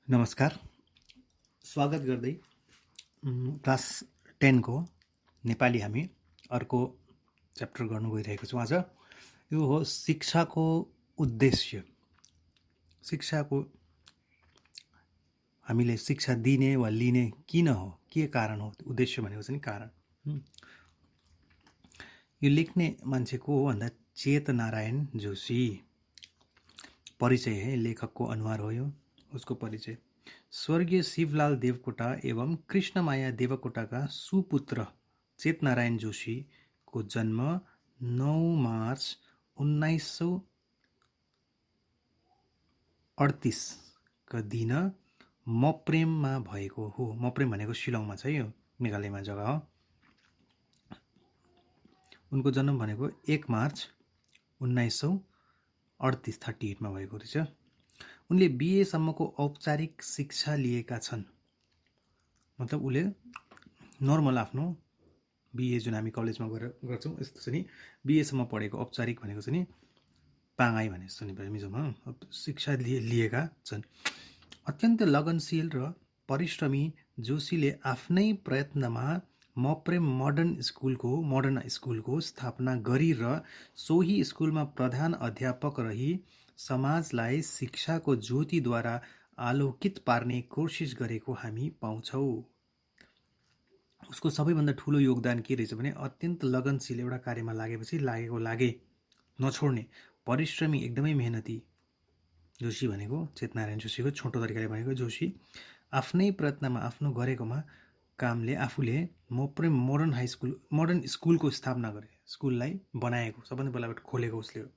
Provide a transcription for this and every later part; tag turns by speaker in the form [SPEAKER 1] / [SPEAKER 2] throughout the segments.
[SPEAKER 1] नमस्कार, स्वागत गर्दै क्लास 10 को नेपाली हामी अर्को च्याप्टर गर्नु गइरहेको छौँ। आज यो हो शिक्षाको उद्देश्य। शिक्षाको हामीले शिक्षा दिने वा लिने किन हो, के कारण हो? उद्देश्य भनेको चाहिँ कारण। यो लेख्ने मान्छे को हो भन्दा चेतनारायण जोशी। परिचय है, लेखकको अनुहार हो यो, उसको परिचय। स्वर्गीय शिवलाल देवकोटा एवं कृष्णमाया देवकोटाका सुपुत्र चेतनारायण जोशीको जन्म 9 मार्च 1938 का दिन मप्रेममा भएको हो। मप्रेम भनेको शिलङमा छ, यो मेघालयमा जग्गा हो। उनको जन्म भनेको 1 मार्च 1938 मा भएको रहेछ। उनले बिए सम्मको औपचारिक शिक्षा लिएका छन्। मतलब उसले नर्मल आफ्नो बिए जुन हामी कलेजमा गएर गर्छौँ यस्तो छ नि, बिएसम्म पढेको। औपचारिक भनेको चाहिँ नि पाङाई भने जस्तो नि मिजोमा शिक्षा लिएका छन्। अत्यन्त लगनशील र परिश्रमी जोशीले आफ्नै प्रयत्नमा मप्रेम मोडर्न स्कुलको स्थापना गरी र सोही स्कुलमा प्रधान अध्यापक रही समाजलाई शिक्षाको ज्योतिद्वारा आलोकित पार्ने कोसिस गरेको हामी पाउँछौँ। उसको सबैभन्दा ठुलो योगदान के रहेछ भने अत्यन्त लगनशील, एउटा कार्यमा लागेपछि लागे नछोड्ने, परिश्रमी, एकदमै मेहनती। जोशी भनेको चेतनारायण जोशीको छोटो तरिकाले भनेको जोशी आफ्नै प्रयत्नमा आफ्नो गरेकोमा कामले आफूले मप्रेम मोडर्न स्कुलको स्थापना गरे, स्कुललाई बनाएको, सबभन्दा पहिलाबाट खोलेको उसले हो।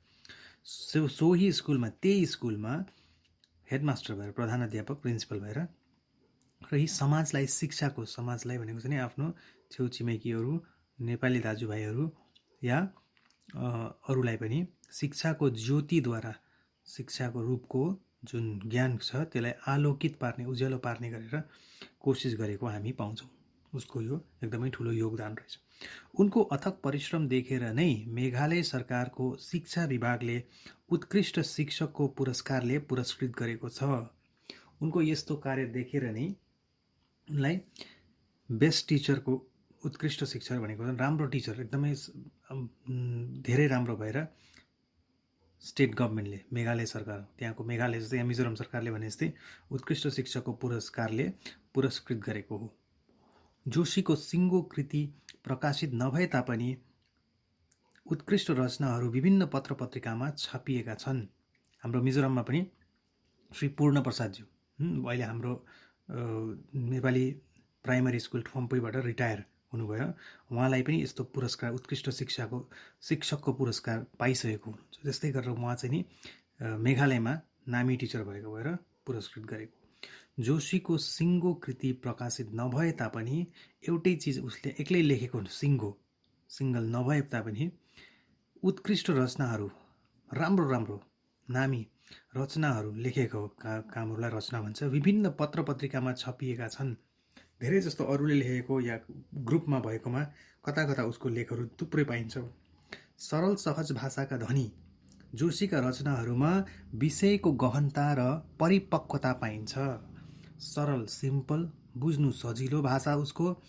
[SPEAKER 1] सोही स्कुलमा, त्यही स्कुलमा हेडमास्टर भएर, प्रधान अध्यापक, प्रिन्सिपल भएर र यी समाजलाई शिक्षाको, समाजलाई भनेको चाहिँ आफ्नो छेउछिमेकीहरू, नेपाली दाजुभाइहरू या अरूलाई पनि शिक्षाको ज्योतिद्वारा, शिक्षाको रूपको जुन ज्ञान छ त्यसलाई आलोकित पार्ने, उज्यालो पार्ने गरेर कोसिस गरेको हामी पाउँछौँ। उसको यो एकदमै ठुलो योगदान रहेछ। उनको अथक परिश्रम देखेर नै मेघालय सरकारको शिक्षा विभागले उत्कृष्ट शिक्षकको पुरस्कारले पुरस्कृत गरेको छ। उनको यस्तो कार्य देखेर नै उनलाई बेस्ट टिचरको, उत्कृष्ट शिक्षक भनेको राम्रो टिचर, एकदमै धेरै राम्रो भएर स्टेट गभर्मेन्टले, मेघालय सरकार, त्यहाँको मेघालय जस्तै यहाँ मिजोरम सरकारले भने जस्तै उत्कृष्ट शिक्षकको पुरस्कारले पुरस्कृत गरेको हो। जोशीको सिङ्गो कृति प्रकाशित नभए तापनि उत्कृष्ट रचनाहरू विभिन्न पत्र पत्रिकामा छापिएका छन्। हाम्रो मिजोरममा पनि श्री पूर्ण प्रसादज्यू अहिले हाम्रो नेपाली प्राइमरी स्कुल ठम्पैबाट रिटायर हुनुभयो, उहाँलाई पनि यस्तो पुरस्कार, उत्कृष्ट शिक्षकको पुरस्कार पाइसकेको हुनुहुन्छ। त्यस्तै गरेर उहाँ चाहिँ नि मेघालयमा नामी टिचर भएको भएर पुरस्कृत गरेको। जोशीको सिङ्गो कृति प्रकाशित नभए तापनि एउटै चिज उसले एक्लै लेखेको सिङ्गल नभए तापनि उत्कृष्ट रचनाहरू, राम्रो नामी रचनाहरू लेखेको कामहरूलाई रचना भन्छ, विभिन्न पत्र पत्रिकामा छपिएका छन्। धेरै जस्तो अरूले लेखेको या ग्रुपमा भएकोमा कता कता उसको लेखहरू थुप्रै पाइन्छ। सरल सहज भाषाका धनी जोशीका रचनाहरूमा विषयको गहनता र परिपक्वता पाइन्छ। सरल, सिम्पल, बुझ्नु सजिलो भाषा उसको।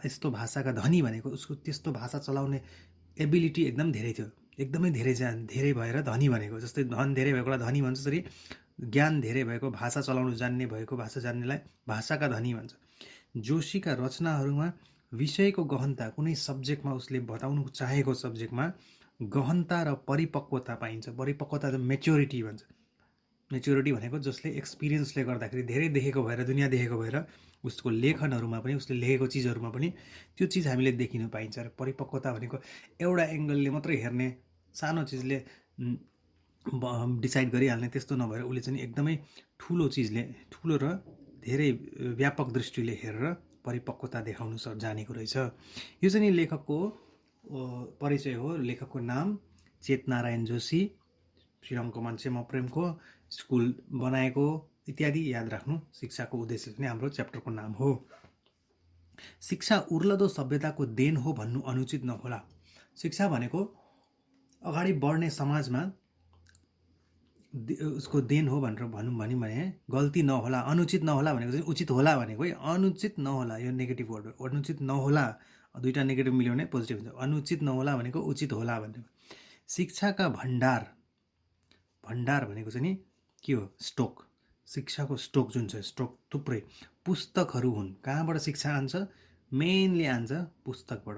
[SPEAKER 1] यस्तो भाषाका धनी भनेको उसको त्यस्तो भाषा चलाउने एबिलिटी एकदम धेरै थियो, एकदमै धेरै भएर धनी भनेको। जस्तै धन धेरै भएकोलाई धनी भन्छ, जसरी ज्ञान धेरै भएको, भाषा चलाउनु जान्ने भएको, भाषा जान्नेलाई भाषाका धनी भन्छ। जोशीका रचनाहरूमा विषयको गहनता, कुनै सब्जेक्टमा उसले बताउनु चाहेको सब्जेक्टमा गहनता र परिपक्वता पाइन्छ। परिपक्वता त मेच्योरिटी भन्छ। मेच्योरिटी भनेको जसले एक्सपिरियन्सले गर्दाखेरि धेरै देखेको भएर, दुनियाँ देखेको भएर उसको लेखनहरूमा पनि, उसले लेखेको चिजहरूमा पनि त्यो चिज हामीले देखिन पाइन्छ। र परिपक्वता भनेको एउटा एङ्गलले मात्रै हेर्ने, सानो चिजले डिसाइड गरिहाल्ने त्यस्तो नभएर उसले चाहिँ एकदमै ठुलो चिजले, ठुलो र धेरै व्यापक दृष्टिले हेरेर परिपक्वता देखाउनु जानेको रहेछ। यो चाहिँ नि लेखकको परिचय हो। लेखकको नाम चेतनारायण जोशी, श्रीरङको मान्छे, मप्रेमको, स्कुल बनाएको इत्यादि याद राख्नु। शिक्षाको उद्देश्य पनि हाम्रो च्याप्टरको नाम हो। शिक्षा उर्लदो सभ्यताको देन हो भन्नु अनुचित नहोला। शिक्षा भनेको अगाडि बढ्ने समाजमा उसको देन हो भनेर भनौँ भने गल्ती नहोला, अनुचित नहोला भनेको चाहिँ उचित होला भनेको है। अनुचित नहोला, यो नेगेटिभ वर्ड हो। अनुचित नहोला, दुईवटा नेगेटिभ मिल्यो भने पोजिटिभ हुन्छ। अनुचित नहोला भनेको उचित होला भनेको। शिक्षाका भण्डार, भण्डार भनेको चाहिँ नि के हो? स्टोक। शिक्षाको स्टोक जुन छ, स्टोक थुप्रै पुस्तकहरू हुन्। कहाँबाट शिक्षा आन्छ? मेनली आन्छ पुस्तकबाट।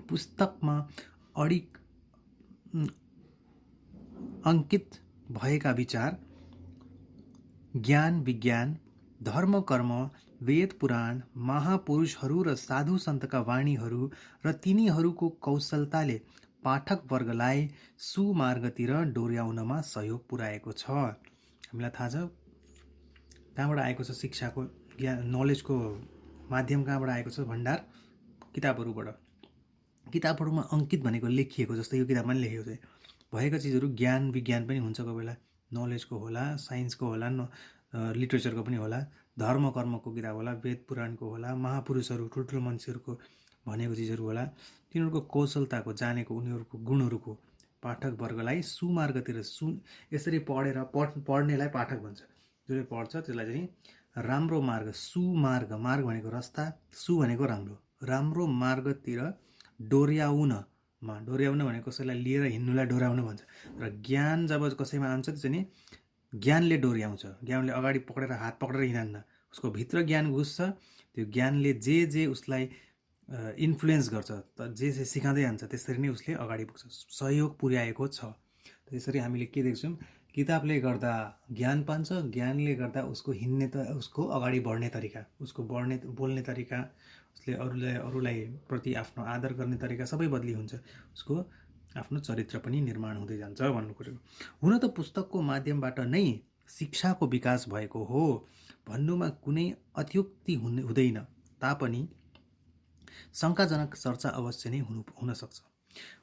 [SPEAKER 1] पुस्तकमा अङ्कित भएका विचार, ज्ञान विज्ञान, धर्म कर्म, वेद पुराण, महापुरुषहरू र साधु सन्तका वाणीहरू र तिनीहरूको कौशलताले पाठकवर्गलाई सुमार्गतिर डोर्याउनमा सहयोग पुर्याएको छ। हामीलाई थाहा छ कहाँबाट आएको छ शिक्षाको, ज्ञान, नलेजको माध्यम कहाँबाट आएको छ? भण्डार किताबहरूबाट। किताबहरूमा अङ्कित भनेको लेखिएको, जस्तै यो किताबमा पनि लेखेको छ भएका चिजहरू। ज्ञान विज्ञान पनि हुन्छ, कोही बेला नलेजको होला, साइन्सको होला, लिटरेचरको पनि होला, धर्म कर्मको किताब होला, वेद पुराणको होला, महापुरुषहरू ठुल्ठुलो मान्छेहरूको भनेको चिजहरू होला, तिनीहरूको कौशलताको, जानेको, उनीहरूको गुणहरूको पाठकवर्गलाई सुमार्गतिर यसरी पढ्नेलाई पाठक भन्छ। जसले पढ्छ त्यसलाई चाहिँ राम्रो मार्ग, सुमार्ग, मार्ग भनेको रस्ता, सु भनेको राम्रो, राम्रो मार्गतिर डोर्याउन भनेको कसैलाई लिएर हिँड्नुलाई डोर्याउन भन्छ। र ज्ञान जब कसैमा आउँछ त्यो चाहिँ नि ज्ञानले डोर्याउँछ। ज्ञानले अगाडि पक्रेर, हात पक्रेर हिँड्दैन, उसको भित्र ज्ञान घुस्छ। त्यो ज्ञानले जे उसलाई इन्फ्लुएन्स गर्छ, जे सिकाउँदै जान्छ, त्यसरी नै उसले अगाडि पुग्छ, सहयोग पुर्याएको छ। त्यसरी हामीले के देख्छौँ? किताबले गर्दा ज्ञान पान्छ, ज्ञानले गर्दा उसको उसको अगाडि बढ्ने तरिका, उसको बोल्ने तरिका, उसले अरूलाई प्रति आफ्नो आदर गर्ने तरिका सबै बदली हुन्छ। उसको आफ्नो चरित्र पनि निर्माण हुँदै जान्छ भन्नु खोजेको। हुन त पुस्तकको माध्यमबाट नै शिक्षाको विकास भएको हो भन्नुमा कुनै अत्युक्ति हुँदैन तापनि शङ्काजनक चर्चा अवश्य नै हुन सक्छ।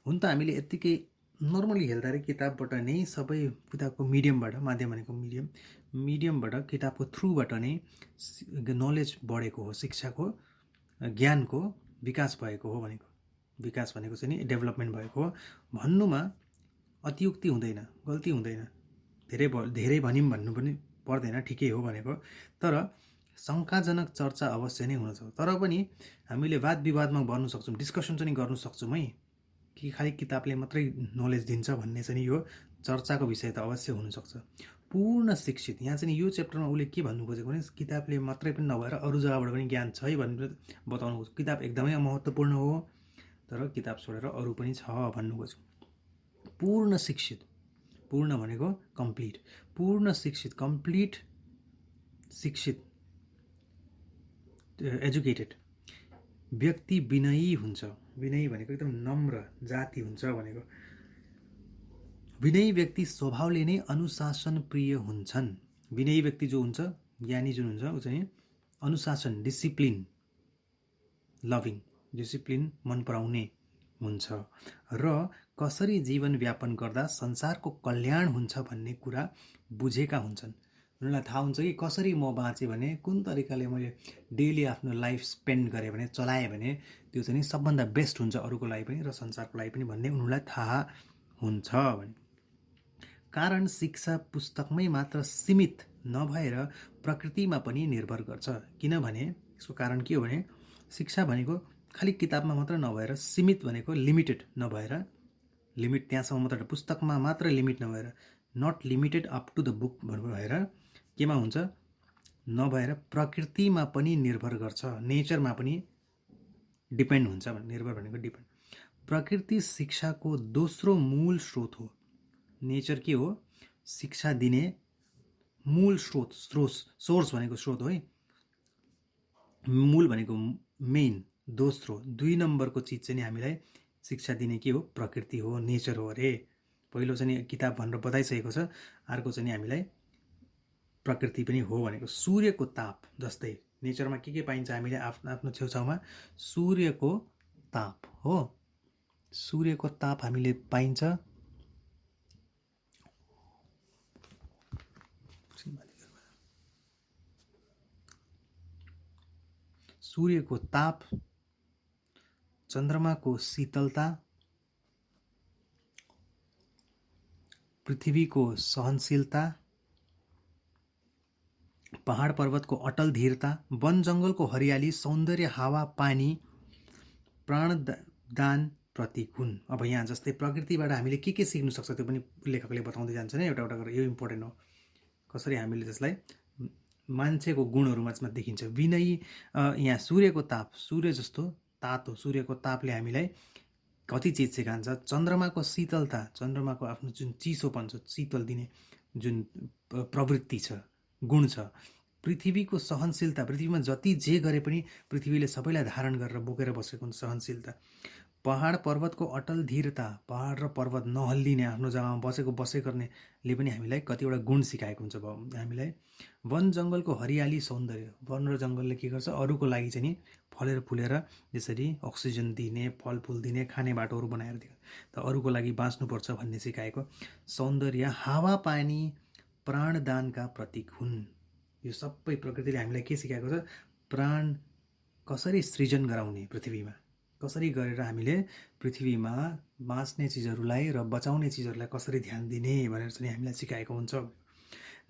[SPEAKER 1] हुन त हामीले यत्तिकै नर्मली हेर्दाखेरि किताबबाट नै सबै, किताबको मिडियमबाट, माध्यम भनेको मिडियमबाट, किताबको थ्रुबाट नै नलेज बढेको हो, शिक्षाको, ज्ञानको विकास भएको हो भनेको। विकास भनेको चाहिँ नि डेभलपमेन्ट भएको हो भन्नुमा अतियुक्ति हुँदैन, गल्ती हुँदैन। धेरै भनिम भन्नु पनि पर्दैन, ठिकै हो भनेको। तर शङ्काजनक चर्चा अवश्य नै हुन सक्छ। तर पनि हामीले वाद विवादमा बढ्न सक्छौँ, डिस्कसन चाहिँ गर्न सक्छौँ है, कि खालि किताबले मात्रै नलेज दिन्छ भन्ने चाहिँ यो चर्चाको विषय त अवश्य हुनसक्छ। पूर्ण शिक्षित, यहाँ चाहिँ यो च्याप्टरमा उसले के भन्नु खोजेको भने किताबले मात्रै पनि नभएर अरू जग्गाबाट पनि ज्ञान छ है भनेर बताउनु खोज्छ। किताब एकदमै महत्त्वपूर्ण हो, तर किताब छोडेर अरू पनि छ भन्नु खोज्छ। पूर्ण शिक्षित, पूर्ण भनेको कम्प्लिट, पूर्ण शिक्षित, कम्प्लिट शिक्षित, एजुकेटेड व्यक्ति विनयी हुन्छ। विनयी भनेको एकदम नम्र जाति हुन्छ भनेको। विनयी व्यक्ति स्वभावले नै अनुशासन प्रिय हुन्छन्। विनयी व्यक्ति जो हुन्छ, ज्ञानी जुन हुन्छ, ऊ चाहिँ अनुशासन, डिसिप्लिन लभिङ, डिसिप्लिन मन पराउने हुन्छ र कसरी जीवन व्यापन गर्दा संसारको कल्याण हुन्छ भन्ने कुरा बुझेका हुन्छन्। उनीहरूलाई थाहा हुन्छ कि कसरी म बाँचेँ भने, कुन तरिकाले मैले डेली आफ्नो लाइफ स्पेन्ड गरेँ भने, चलाएँ भने त्यो चाहिँ सबभन्दा बेस्ट हुन्छ अरूको लागि पनि र संसारको लागि पनि भन्ने उनीहरूलाई थाहा हुन्छ भने। कारण शिक्षा पुस्तकमै मात्र सीमित नभएर प्रकृतिमा पनि निर्भर गर्छ। किनभने यसको कारण के हो भने शिक्षा भनेको खालि किताबमा मात्र नभएर, सीमित भनेको लिमिटेड नभएर, लिमिट त्यहाँसम्म मात्र, पुस्तकमा मात्र लिमिट नभएर, not limited up to the book भएर केमा हुन्छ नभएर प्रकृतिमा पनि निर्भर गर्छ, नेचरमा पनि डिपेन्ड हुन्छ। निर्भर भनेको डिपेन्ड। प्रकृति शिक्षाको दोस्रो मूल स्रोत हो। नेचर के हो? शिक्षा दिने मूल स्रोत, सोर्स भनेको स्रोत हो है। मूल भनेको मेन, दोस्रो, 2 नम्बरको चिज चाहिँ हामीलाई शिक्षा दिने के हो? प्रकृति हो, नेचर हो अरे। पहिलो चाहिँ किताब भनेर बताइसकेको छ, अर्को चाहिँ हामीलाई प्रकृति पनि हो भनेको। सूर्यको ताप जस्तै नेचरमा के पाइन्छ हामीले आफ्नो छेउछाउमा? सूर्यको ताप हो, सूर्यको ताप हामीले पाइन्छ। सूर्यको ताप, चन्द्रमाको शीतलता, पृथ्वीको सहनशीलता, पहाड पर्वतको अटल धीरता, वन जङ्गलको हरियाली, सौन्दर्य, हावा पानी, प्राणदान प्रतीक हुन्। अब यहाँ जस्तै प्रकृतिबाट हामीले के सिक्न सक्छ त्यो पनि लेखकले बताउँदै जान्छ नि एउटा एउटा गरेर। यो इम्पोर्टेन्ट हो, कसरी हामीले त्यसलाई मान्छेको गुणहरूमा देखिन्छ। विनयी, यहाँ सूर्यको ताप, सूर्य जस्तो तातो सूर्यको तापले हामीलाई कति चिज सिकान्छ। चन्द्रमाको शीतलता, चन्द्रमाको आफ्नो जुन चिसोपन छ, शीतल दिने जुन प्रवृत्ति छ, गुण छ। पृथ्वीको सहनशीलता, पृथ्वीमा जति जे गरे पनि पृथ्वीले सबैलाई धारण गरेर बोकेर बसेको हुन्छ, सहनशीलता। पहाड पर्वतको अटल धीरता, पहाड र पर्वत नहल्लिने, आफ्नो जग्गामा बसे गर्नेले पनि हामीलाई कतिवटा गुण सिकाएको हुन्छ हामीलाई। वन जङ्गलको हरियाली, सौन्दर्य, वन र जङ्गलले के गर्छ, अरूको लागि चाहिँ नि फलेर फुलेर यसरी अक्सिजन दिने, फलफुल दिने, खाने बाटोहरू बनाएर दियो, त अरूको लागि बाँच्नुपर्छ भन्ने सिकाएको। सौन्दर्य, हावा पानी प्राणदानका प्रतीक हुन्। यो सबै प्रकृतिले हामीलाई के सिकाएको छ, प्राण कसरी सृजन गराउने, पृथ्वीमा कसरी गरेर हामीले पृथ्वीमा बाँच्ने चिजहरूलाई र बचाउने चिजहरूलाई कसरी ध्यान दिने भनेर चाहिँ हामीलाई सिकाएको हुन्छ।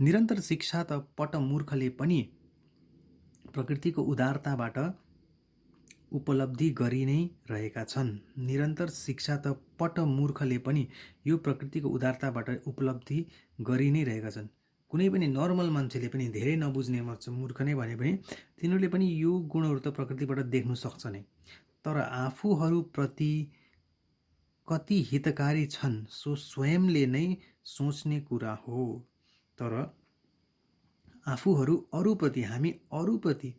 [SPEAKER 1] निरन्तर शिक्षा त पटमूर्खले पनि प्रकृतिको उदारताबाट उपलब्धि गरि नै रहेका छन्। निरन्तर शिक्षा त पटमूर्खले पनि यो प्रकृतिको उदारताबाट उपलब्धि गरि नै रहेका छन्। कुनै पनि नर्मल मान्छेले पनि, धेरै नबुझ्ने मूर्ख नै भने पनि तिनीहरूले पनि यो गुणहरू त प्रकृतिबाट देख्नु सक्छ नै। तर आफूहरूप्रति कति हितकारी छन् सो स्वयंले नै सोच्ने कुरा हो। तर आफूहरू अरूप्रति, हामी अरूप्रति,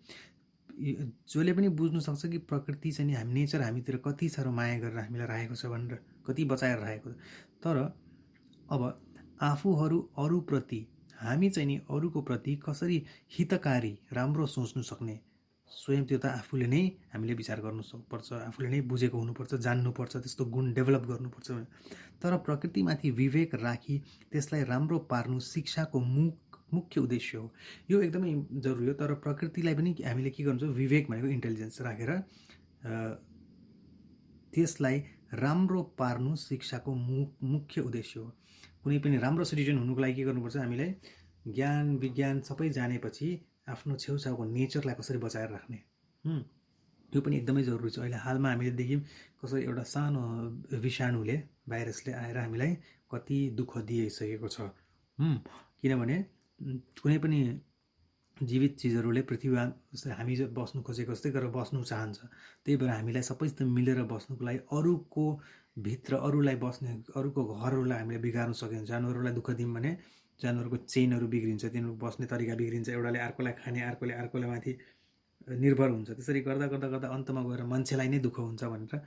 [SPEAKER 1] जसले पनि बुझ्नु सक्छ कि प्रकृति चाहिँ हामी, नेचर हामीतिर कति साह्रो माया गरेर हामीलाई राखेको छ भनेर, कति बचाएर राखेको छ। तर अब आफूहरू अरूप्रति, हामी चाहिँ नि अरूको प्रति कसरी हितकारी, राम्रो सोच्नु सक्ने, स्वयं त्यो त आफूले नै हामीले विचार गर्नुपर्छ, आफूले नै बुझेको हुनुपर्छ, जान्नुपर्छ, त्यस्तो गुण डेभलप गर्नुपर्छ। तर प्रकृतिमाथि विवेक राखी त्यसलाई राम्रो पार्नु शिक्षाको मुख्य उद्देश्य हो। यो एकदमै जरुरी हो। तर प्रकृतिलाई पनि हामीले के गर्नुपर्छ, विवेक भनेको इन्टेलिजेन्स राखेर त्यसलाई राम्रो पार्नु शिक्षाको मुख्य उद्देश्य हो। कुनै पनि राम्रो सिटिजन हुनुको लागि के गर्नुपर्छ, हामीलाई ज्ञान विज्ञान सबै जानेपछि आफ्नो छेउछाउको नेचरलाई कसरी बचाएर राख्ने, त्यो पनि एकदमै जरुरी छ। अहिले हालमा हामीले देख्यौँ कसरी एउटा सानो विषाणुले, भाइरसले आएर हामीलाई कति दुःख दिइसकेको छ। किनभने कुनै पनि जीवित चिजहरूले पृथ्वीमा हामी बस्नु खोजेको जस्तै गरेर बस्नु चाहन्छ। त्यही भएर हामीलाई सबैसित मिलेर बस्नुको लागि अरूको भित्र, अरूलाई बस्ने, अरूको घरहरूलाई हामीले बिगार्न सकिन्छ। जानवरहरूलाई दुःख दियौँ भने जानवरको चेनहरू बिग्रिन्छ, तिनीहरूको बस्ने तरिका बिग्रिन्छ, एउटाले अर्कोलाई खाने, अर्कोले अर्कोलाई माथि निर्भर हुन्छ। त्यसरी गर्दा गर्दा गर्दा अन्तमा गएर मान्छेलाई नै दुःख हुन्छ भनेर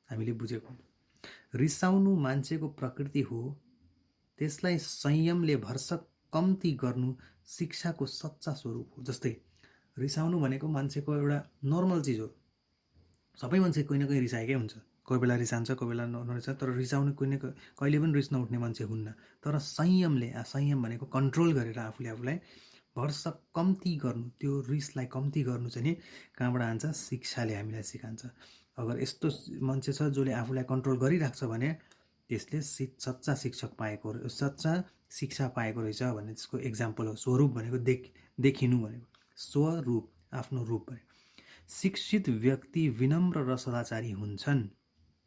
[SPEAKER 1] हामीले बुझेको। रिसाउनु मान्छेको प्रकृति हो, त्यसलाई संयमले भरसक कम्ती गर्नु शिक्षाको सच्चा स्वरूप हो। जस्तै रिसाउनु भनेको मान्छेको एउटा नर्मल चिज हो। सबै मान्छे कोही न कोही रिसाएकै हुन्छ, कोही बेला रिसान्छ, कोही बेला नरिसान्छ। तर रिसाउनु कहिले पनि रिस नउठ्ने मान्छे हुन्न। तर संयमले, संयम भनेको कन्ट्रोल गरेर आफूलाई भरसक कम्ती गर्नु, त्यो रिसलाई कम्ती गर्नु चाहिँ नि कहाँबाट आन्छ, शिक्षाले हामीलाई सिकान्छ। अगर यस्तो मान्छे छ जसले आफूलाई कन्ट्रोल गरिराख्छ भने त्यसले सच्चा शिक्षा पाएको रहेछ भन्ने त्यसको एक्जाम्पल हो। स्वरूप भनेको देखिनु भनेको, स्वरूप आफ्नो रूप भनेको। शिक्षित व्यक्ति विनम्र र सदाचारी हुन्छन्।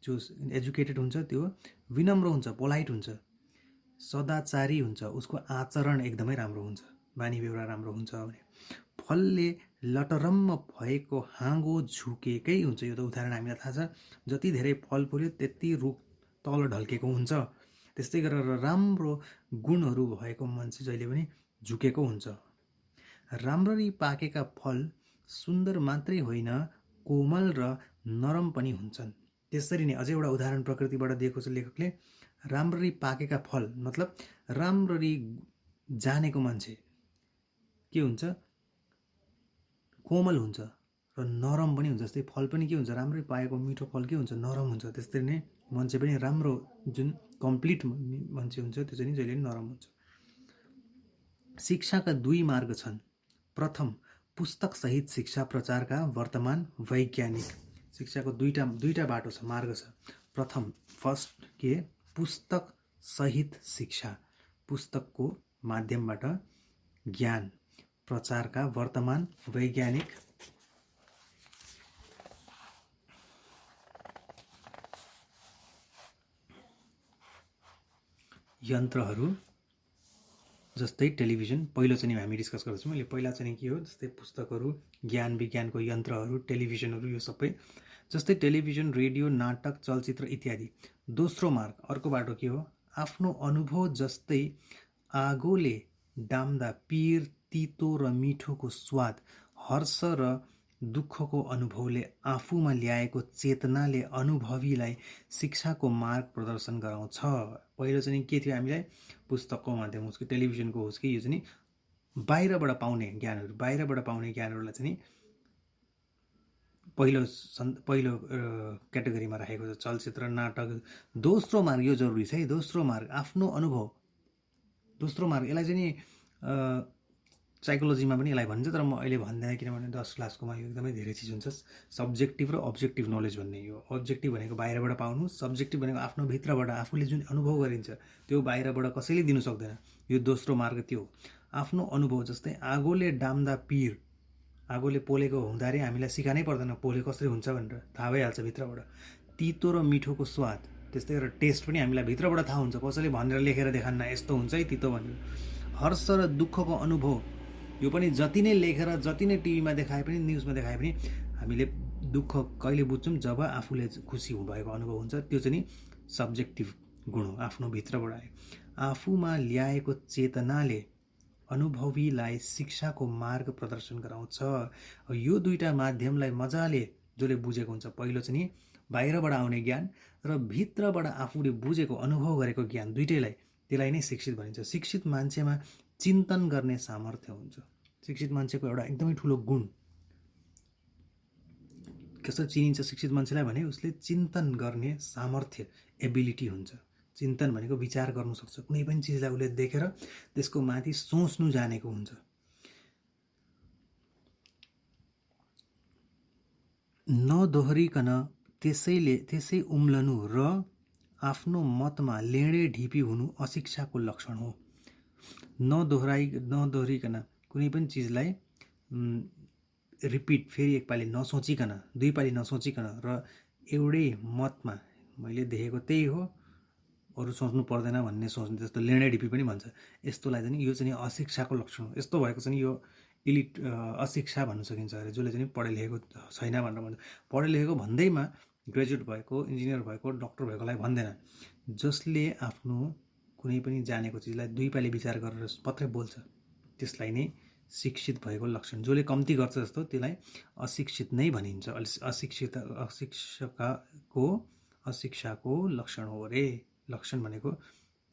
[SPEAKER 1] जो एजुकेटेड हुन्छ त्यो विनम्र हुन्छ, पोलाइट हुन्छ, सदाचारी हुन्छ, उसको आचरण एकदमै राम्रो हुन्छ, बानी व्यवहार राम्रो हुन्छ भने। फलले लटरम्म भएको हाँगो झुकेकै हुन्छ। यो त उदाहरण हामीलाई थाहा छ, जति धेरै फल फल्यो त्यति रुख तल ढल्केको हुन्छ। त्यस्तै गरेर राम्रो गुणहरू भएको मान्छे जहिले पनि झुकेको हुन्छ। राम्ररी पाकेका फल सुन्दर मात्रै होइन, कोमल र नरम पनि हुन्छन्। त्यसरी नै अझै एउटा उदाहरण प्रकृतिबाट दिएको छ लेखकले। राम्ररी पाकेका फल मतलब राम्ररी जानेको मान्छे के हुन्छ, कोमल हुन्छ र नरम पनि हुन्छ। जस्तै फल पनि के हुन्छ, राम्ररी पाएको मिठो फल के हुन्छ, नरम हुन्छ। त्यस्तै नै मान्छे पनि राम्रो जुन कम्प्लिट मान्छे हुन्छ त्यो चाहिँ जहिले पनि नरम हुन्छ। शिक्षाका दुई मार्ग छन्। प्रथम, पुस्तक सहित शिक्षा प्रचारका वर्तमान वैज्ञानिक। शिक्षाको दुईटा बाटो छ, मार्ग छ। प्रथम, फर्स्ट के, पुस्तक सहित शिक्षा। पुस्तकको माध्यमबाट ज्ञान प्रचारका वर्तमान वैज्ञानिक यन्त्रहरू जस्तै टेलिभिजन, पहिलो चाहिँ हामी डिस्कस गर्छौँ। मैले पहिला चाहिँ के हो, जस्तै पुस्तकहरू, ज्ञान विज्ञानको यन्त्रहरू, टेलिभिजनहरू, यो सबै जस्तै टेलिभिजन, रेडियो, नाटक, चलचित्र इत्यादि। दोस्रो मार्ग, अर्को बाटो के हो, आफ्नो अनुभव जस्तै आगोले डाम्दा पिर, तितो र मिठोको स्वाद, हर्ष र दुःखको अनुभवले आफूमा ल्याएको चेतनाले अनुभवीलाई शिक्षाको मार्ग प्रदर्शन गराउँछ। पहिलो चाहिँ के थियो, हामीलाई पुस्तकको माध्यम होस् कि टेलिभिजनको होस् कि यो चाहिँ बाहिरबाट पाउने ज्ञानहरू, बाहिरबाट पाउने ज्ञानहरूलाई चाहिँ पहिलो क्याटेगोरीमा राखेको छ चलचित्र, नाटक। दोस्रो मार्ग, यो जरुरी छ है, दोस्रो मार्ग आफ्नो अनुभव। दोस्रो मार्ग, यसलाई चाहिँ साइकोलोजीमा पनि यसलाई भन्छ, तर म अहिले भन्दैन, किनभने 10 क्लासकोमा यो एकदमै धेरै चिज हुन्छ। सब्जेक्टिभ र अब्जेक्टिभ नलेज भन्ने, यो अब्जेक्टिभ भनेको बाहिरबाट पाउनु, सब्जेक्टिभ भनेको आफ्नो भित्रबाट आफूले जुन अनुभव गरिन्छ त्यो बाहिरबाट कसैले दिनु सक्दैन। यो दोस्रो मार्ग त्यो आफ्नो अनुभव जस्तै आगोले डाम्दा पिर, आगोले पोलेको हुँदाखेरि हामीलाई सिकानै पर्दैन पोले कसरी हुन्छ भनेर, थाहा भइहाल्छ भित्रबाट। तितो र मिठोको स्वाद, त्यस्तै गरेर टेस्ट पनि हामीलाई भित्रबाट थाहा हुन्छ, कसैले भनेर लेखेर देखान्न यस्तो हुन्छ है तितो भनेर। हर्ष र दुःखको अनुभव, यो पनि जति नै लेखेर जति नै टिभीमा देखाए पनि न्युजमा देखाए पनि हामीले दुःख कहिले बुझ्छौँ, जब आफूले खुसी भएको अनुभव हुन्छ। त्यो चाहिँ सब्जेक्टिभ गुण हो, आफ्नो भित्रबाट आयो। आफूमा ल्याएको चेतनाले अनुभवीलाई शिक्षाको मार्ग प्रदर्शन गराउँछ। यो दुईटा माध्यमलाई मजाले जसले बुझेको हुन्छ, पहिलो चाहिँ बाहिरबाट आउने ज्ञान र भित्रबाट आफूले बुझेको अनुभव गरेको ज्ञान, दुईटैलाई, त्यसलाई नै शिक्षित भनिन्छ। शिक्षित मान्छेमा चिन्तन गर्ने सामर्थ्य हुन्छ। शिक्षित मान्छेको एउटा एकदमै ठुलो गुण कसरी चिनिन्छ शिक्षित मान्छेलाई भने, उसले चिन्तन गर्ने सामर्थ्य, एबिलिटी हुन्छ। चिन्तन भनेको विचार गर्नु सक्छ, कुनै पनि चिजलाई उसले देखेर त्यसको माथि सोच्नु जानेको हुन्छ। नदोहोरिकन त्यसै उम्लनु र आफ्नो मतमा लेडे ढिपी हुनु अशिक्षाको लक्षण हो। नदोहोरिकन कुनै पनि चिजलाई रिपिट, फेरि एकपालि नसोचिकन, दुईपालि नसोचिकन र एउटै मतमा मैले देखेको त्यही हो, अरू सोच्नु पर्दैन भन्ने सोच्नु, जस्तो लेडे ढिपी पनि भन्छ। यस्तोलाई चाहिँ यो चाहिँ अशिक्षाको लक्षण हो। यस्तो भएको चाहिँ यो इलिट अशिक्षा भन्न सकिन्छ अरे, जसले चाहिँ पढे लेखेको छैन भनेर भन्छ। पढे लेखेको भन्दैमा ग्रेजुएट भएको, इन्जिनियर भएको, डक्टर भएकोलाई भन्दैन। जसले आफ्नो कुनै पनि जानेको चिजलाई दुईपालि विचार गरेर मात्रै बोल्छ, त्यसलाई नै शिक्षित भएको लक्षण। जसले कम्ती गर्छ जस्तो, त्यसलाई अशिक्षित नै भनिन्छ। अशिक्षाको लक्षण हो रे। लक्षण भनेको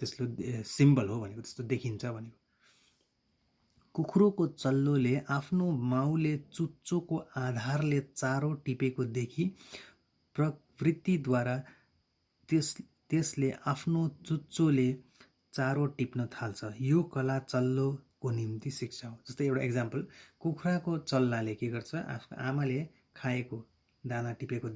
[SPEAKER 1] त्यसको सिम्बल हो भनेको, त्यस्तो देखिन्छ भनेको। कुखुरोको चल्लोले आफ्नो माउले चुच्चोको आधारले चारो टिपेको देखि प्रवृत्तिद्वारा त्यसले आफ्नो चुच्चोले चारो टिप्न थाल्छ। यो कला चल्लोको निम्ति शिक्षा हो। जस्तै एउटा इक्जाम्पल, कुखुराको चल्लाले के गर्छ, आफ्नो आमाले खाएको दाना टिपेको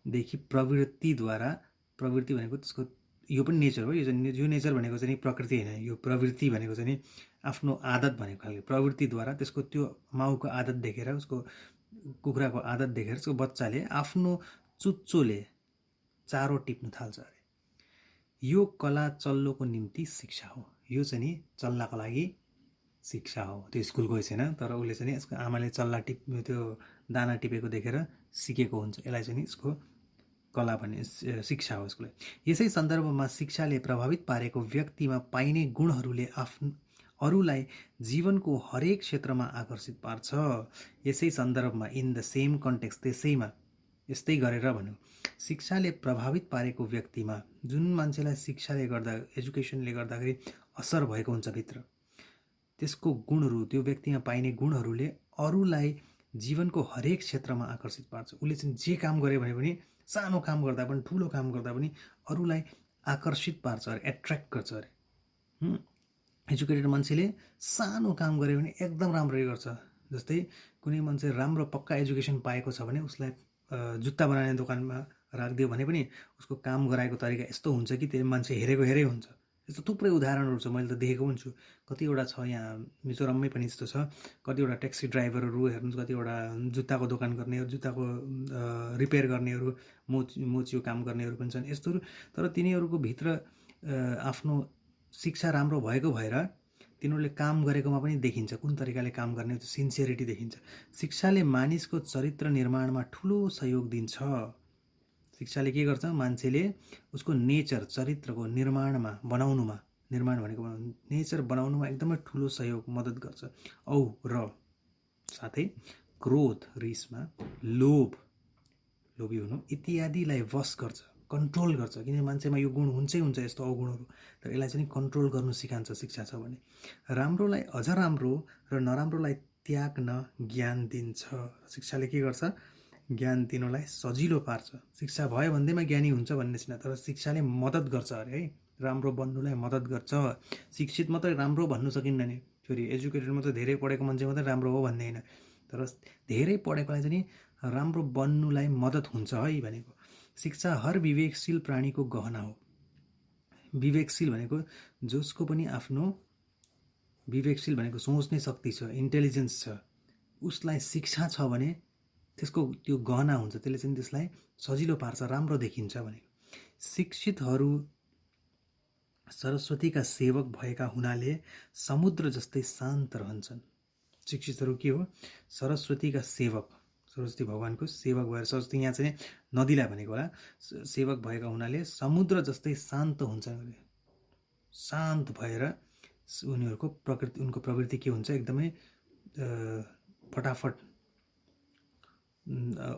[SPEAKER 1] देखि प्रवृत्तिद्वारा, प्रवृत्ति भनेको त्यसको यो पनि नेचर हो, यो नेचर भनेको चाहिँ प्रकृति होइन, यो प्रवृत्ति भनेको चाहिँ आफ्नो आदत भनेको खालको। प्रवृत्तिद्वारा त्यसको त्यो माउको आदत देखेर, उसको कुखुराको आदत देखेर उसको बच्चाले आफ्नो चुच्चोले चारो टिप्न थाल्छ अरे। यो कला चल्लोको निम्ति शिक्षा हो। यो चाहिँ चल्लाको लागि शिक्षा हो। त्यो स्कुल गएको छैन, तर उसले चाहिँ यसको आमाले चल्ला त्यो दाना टिपेको देखेर सिकेको हुन्छ। यसलाई चाहिँ यसको कला भन्ने शिक्षा हो यसको लागि। यसै सन्दर्भमा शिक्षाले प्रभावित पारेको व्यक्तिमा पाइने गुणहरूले अरूलाई जीवनको हरेक क्षेत्रमा आकर्षित पार्छ। यसै सन्दर्भमा, इन द सेम कन्टेक्स्ट, त्यसैमा यस्तै गरेर भनौँ, शिक्षाले प्रभावित पारेको व्यक्तिमा, जुन मान्छेलाई शिक्षाले गर्दा, एजुकेसनले गर्दाखेरि असर भएको हुन्छ भित्र, त्यसको गुणहरू, त्यो व्यक्तिमा पाइने गुणहरूले अरूलाई जीवनको हरेक क्षेत्रमा आकर्षित पार्छ। उसले चाहिँ जे काम गरे भने पनि, सानो काम गर्दा पनि ठुलो काम गर्दा पनि अरूलाई आकर्षित पार्छ अरे, एट्र्याक्ट गर्छ अरे। एजुकेटेड मान्छेले सानो काम गरे भने एकदम राम्ररी गर्छ। जस्तै कुनै मान्छे राम्रो पक्का एजुकेसन पाएको छ भने उसलाई जुत्ता बनाउने दोकानमा राखिदियो भने पनि उसको काम गराएको तरिका यस्तो हुन्छ कि त्यो मान्छे हेरेको हेरै हुन्छ। यस्तो थुप्रै उदाहरणहरू छ, मैले त देखेको पनि छु। कतिवटा छ यहाँ मिजोरममै पनि यस्तो छ। कतिवटा ट्याक्सी ड्राइभरहरू हेर्नुहोस्, कतिवटा जुत्ताको दोकान गर्नेहरू, जुत्ताको रिपेयर गर्नेहरू, मोचियो काम गर्नेहरू पनि छन् यस्तोहरू। तर तिनीहरूको भित्र आफ्नो शिक्षा राम्रो भएको भएर तिनीहरूले काम गरेकोमा पनि देखिन्छ, कुन तरिकाले काम गर्ने, त्यो सिन्सियरिटी देखिन्छ। शिक्षाले मानिसको चरित्र निर्माणमा ठुलो सहयोग दिन्छ। शिक्षाले के गर्छ? मान्छेले उसको नेचर, चरित्रको निर्माणमा, बनाउनुमा, निर्माण भनेको नेचर बनाउनुमा एकदमै ठुलो सहयोग, मद्दत गर्छ। औ र साथै क्रोध, रिसमा, लोभी हुनु इत्यादिलाई वश गर्छ, कन्ट्रोल गर्छ। किन मान्छेमा यो गुण हुन्छै हुन्छ, यस्तो अवगुणहरू, तर यसलाई चाहिँ कन्ट्रोल गर्नु सिकान्छ शिक्षा छ भने। राम्रोलाई अझ राम्रो र नराम्रोलाई त्याग्न ज्ञान दिन्छ। शिक्षाले के गर्छ? ज्ञान दिनुलाई सजिलो पार्छ। शिक्षा भयो भन्दैमा ज्ञानी हुन्छ भन्ने छैन, तर शिक्षाले मद्दत गर्छ अरे है, राम्रो बन्नुलाई मद्दत गर्छ। शिक्षित मात्रै राम्रो भन्नु सकिन्न नि, फेरि एजुकेटेड मात्रै, धेरै पढेको मान्छे मात्रै राम्रो हो भन्ने होइन। तर धेरै पढेकोलाई चाहिँ राम्रो बन्नुलाई मद्दत हुन्छ है भनेको। शिक्षा हर विवेकशील प्राणीको गहना हो। विवेकशील भनेको जसको पनि आफ्नो विवेकशील भनेको सोच्ने शक्ति छ, इन्टेलिजेन्स छ, उसलाई शिक्षा छ भने त्यसको त्यो गहना हुन्छ, त्यसले चाहिँ त्यसलाई सजिलो पार्छ, राम्रो देखिन्छ भनेको। शिक्षितहरू सरस्वतीका सेवक भएका हुनाले समुद्र जस्तै शान्त रहन्छन्। शिक्षितहरू के हो? सरस्वतीका सेवक, सरस्वती भगवानको सेवक भएर, सरस्वती यहाँ चाहिँ नदीलाई भनेको होला, सेवक भएका हुनाले समुद्र जस्तै शान्त हुन्छन् अरे। शान्त भएर उनीहरूको प्रकृति, उनको प्रवृत्ति के हुन्छ? एकदमै फटाफट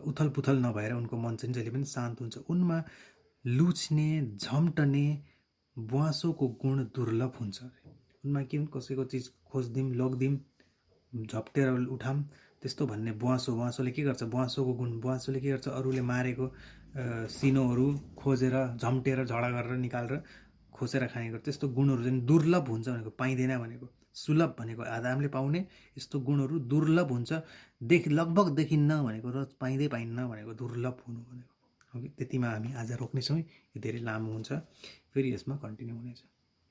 [SPEAKER 1] उथल पुथल नभएर उनको मन चाहिँ जहिले पनि शान्त हुन्छ। उनमा लुच्ने, झम्टने, बुवासोको गुण दुर्लभ हुन्छ। उनमा के हुन्छ? कसैको चिज खोज्दिउँ, लग्दिउँ, झप्टेर उठाम, त्यस्तो भन्ने बुवासोले के गर्छ? बुवासोको गुण, बुवासोले के गर्छ? अरूले मारेको सिनोहरू खोजेर, झम्टेर, झडा गरेर निकालेर खोसेर खाने गर्छ। त्यस्तो गुणहरू चाहिँ दुर्लभ हुन्छ भनेको, पाइँदैन भनेको। सुलभ भनेको आदामले पाउने, यस्तो गुणहरू दुर्लभ हुन्छ, लगभग देखिन्न भनेको, र पाइँदैन भनेको दुर्लभ हुनु भनेको। त्यतिमा हामी आज रोक्नेछौँ। यो धेरै लामो हुन्छ, फेरि यसमा कन्टिन्यू हुनेछ।